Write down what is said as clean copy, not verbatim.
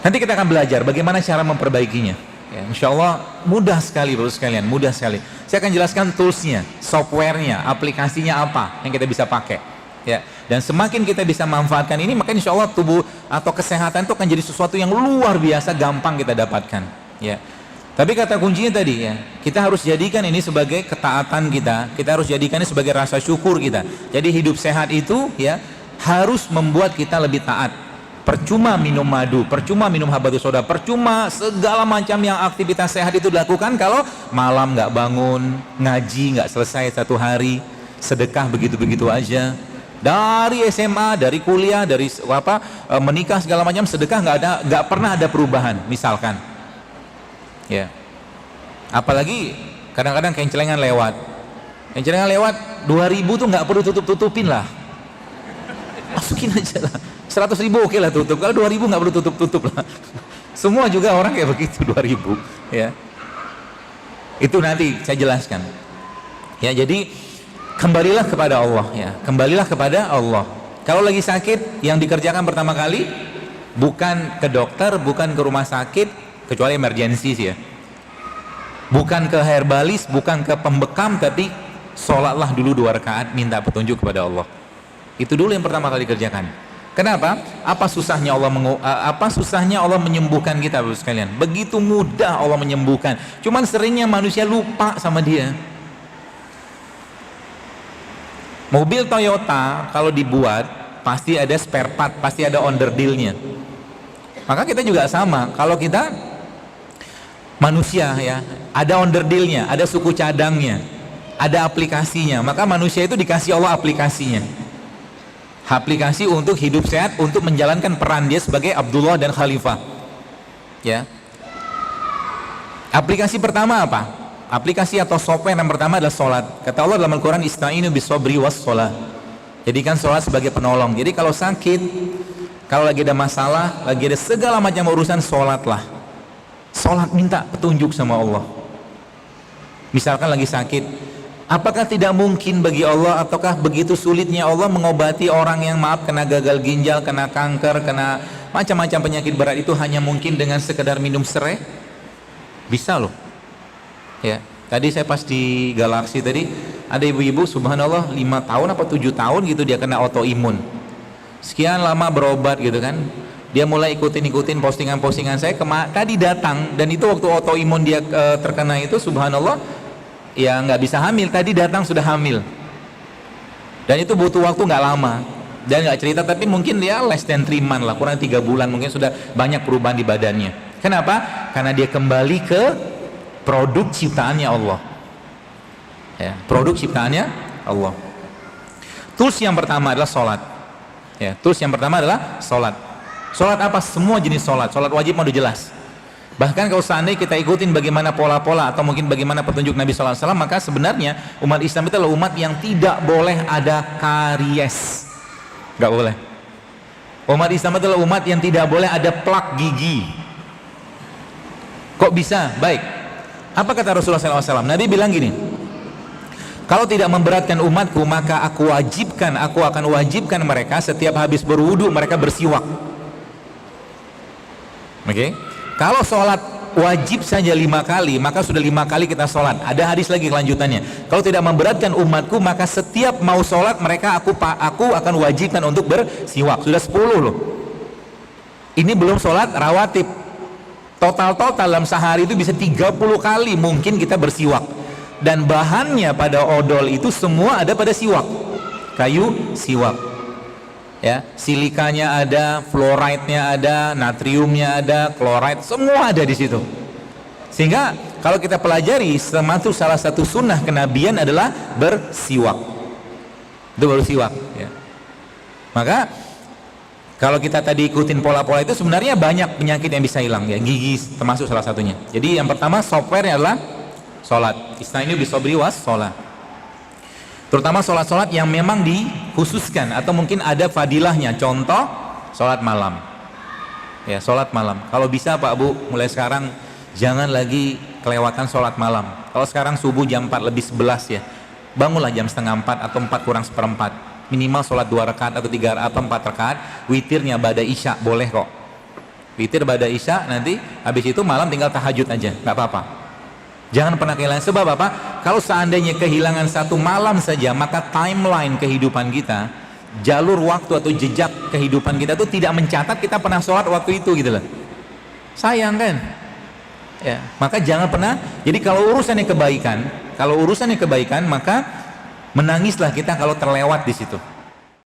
Nanti kita akan belajar bagaimana cara memperbaikinya. Ya, insya Allah mudah sekali Bapak sekalian, mudah sekali. Saya akan jelaskan toolsnya, softwarenya, aplikasinya apa yang kita bisa pakai. Ya, dan semakin kita bisa manfaatkan ini, maka insya Allah tubuh atau kesehatan itu akan jadi sesuatu yang luar biasa gampang kita dapatkan. Ya. Tapi kata kuncinya tadi ya, kita harus jadikan ini sebagai ketaatan kita harus jadikan ini sebagai rasa syukur kita. Jadi hidup sehat itu ya harus membuat kita lebih taat. Percuma minum madu, percuma minum habatus soda, percuma segala macam yang aktivitas sehat itu dilakukan kalau malam nggak bangun, ngaji nggak selesai satu hari, sedekah begitu-begitu aja. Dari SMA, dari kuliah, dari menikah segala macam sedekah nggak pernah ada perubahan, misalkan. Ya, apalagi kadang-kadang kencelengan lewat, 2000 tuh nggak perlu tutup-tutupin lah, masukin aja lah. 100.000 oke lah tutup, kalau 2000 nggak perlu tutup lah. Semua juga orang kayak begitu 2000 ya. Itu nanti saya jelaskan. Ya, jadi kembalilah kepada Allah ya, kembalilah kepada Allah. Kalau lagi sakit, yang dikerjakan pertama kali bukan ke dokter, bukan ke rumah sakit, kecuali emergensi sih ya. Bukan ke herbalis, bukan ke pembekam, tapi sholatlah dulu 2 rakaat, minta petunjuk kepada Allah. Itu dulu yang pertama kali dikerjakan. Kenapa? Apa susahnya Allah menyembuhkan kita Bapak sekalian? Begitu mudah Allah menyembuhkan. Cuman seringnya manusia lupa sama Dia. Mobil Toyota kalau dibuat pasti ada spare part, pasti ada onderdilnya. Maka kita juga sama. Kalau kita manusia ya, ada onderdilnya, ada suku cadangnya, ada aplikasinya. Maka manusia itu dikasih Allah aplikasinya. Aplikasi untuk hidup sehat, untuk menjalankan peran dia sebagai Abdullah dan Khalifah. Ya. Aplikasi pertama apa? Aplikasi atau software yang pertama adalah sholat. Kata Allah dalam Al-Quran, Ista'inu bis-sobri was-sholah. Jadikan sholat sebagai penolong. Jadi kalau sakit, kalau lagi ada masalah, lagi ada segala macam urusan, sholatlah. Sholat, minta petunjuk sama Allah. Misalkan lagi sakit, apakah tidak mungkin bagi Allah, ataukah begitu sulitnya Allah mengobati orang yang kena gagal ginjal, kena kanker, kena macam-macam penyakit berat itu hanya mungkin dengan sekedar minum serai? Bisa loh. Ya, tadi saya pas di Galaksi tadi ada ibu-ibu subhanallah 5 tahun apa 7 tahun gitu dia kena autoimun. Sekian lama berobat gitu kan. Dia mulai ikutin postingan-postingan saya tadi datang, dan itu waktu autoimun dia terkena itu subhanallah ya nggak bisa hamil, tadi datang sudah hamil, dan itu butuh waktu nggak lama, dan nggak cerita, tapi mungkin dia less than 3 months lah, kurang 3 bulan mungkin sudah banyak perubahan di badannya. Kenapa? Karena dia kembali ke produk ciptaannya Allah ya, produk ciptaannya Allah. Tools yang pertama adalah sholat ya, tools yang pertama adalah sholat. Sholat apa? Semua jenis sholat, sholat wajib mau udah jelas. Bahkan kalau seandainya kita ikutin bagaimana pola-pola atau mungkin bagaimana petunjuk Nabi SAW, maka sebenarnya umat Islam itu adalah umat yang tidak boleh ada karies. Gak boleh. Umat Islam itu adalah umat yang tidak boleh ada plak gigi. Kok bisa? Baik. Apa kata Rasulullah SAW? Nabi bilang gini, kalau tidak memberatkan umatku, maka aku akan wajibkan mereka setiap habis berwudu mereka bersiwak. Oke? Kalau sholat wajib saja 5 kali, maka sudah 5 kali kita sholat. Ada hadis lagi kelanjutannya. Kalau tidak memberatkan umatku, maka setiap mau sholat mereka aku akan wajibkan untuk bersiwak. Sudah 10 loh. Ini belum sholat rawatib. Total dalam sehari itu bisa 30 kali mungkin kita bersiwak. Dan bahannya pada odol itu semua ada pada siwak. Kayu siwak. Ya, silikanya ada, fluoride-nya ada, natriumnya ada, kloride, semua ada di situ. Sehingga kalau kita pelajari, termasuk salah satu sunnah kenabian adalah bersiwak. Itu baru siwak. Ya. Maka kalau kita tadi ikutin pola-pola itu sebenarnya banyak penyakit yang bisa hilang. Ya, gigi termasuk salah satunya. Jadi yang pertama software adalah sholat. Ista'inu bis-sobri was-sholah. Terutama sholat-sholat yang memang dikhususkan atau mungkin ada fadilahnya. Contoh sholat malam ya, sholat malam. Kalau bisa Pak Bu, mulai sekarang jangan lagi kelewatan sholat malam. Kalau sekarang subuh jam 4 lebih 11 ya, bangunlah jam setengah 4 atau 4 kurang seperempat, minimal sholat 2 rakaat atau 3 atau 4 rakaat. Witirnya ba'da isya boleh kok. witir pada isya, nanti habis itu malam tinggal tahajud aja, nggak apa-apa. Jangan pernah kehilangan. Sebab apa? Kalau seandainya kehilangan satu malam saja, maka timeline kehidupan kita, jalur waktu atau jejak kehidupan kita itu tidak mencatat kita pernah sholat waktu itu gitu loh. Sayang kan? Ya, maka jangan pernah. Jadi kalau urusannya kebaikan, maka menangislah kita kalau terlewat di situ.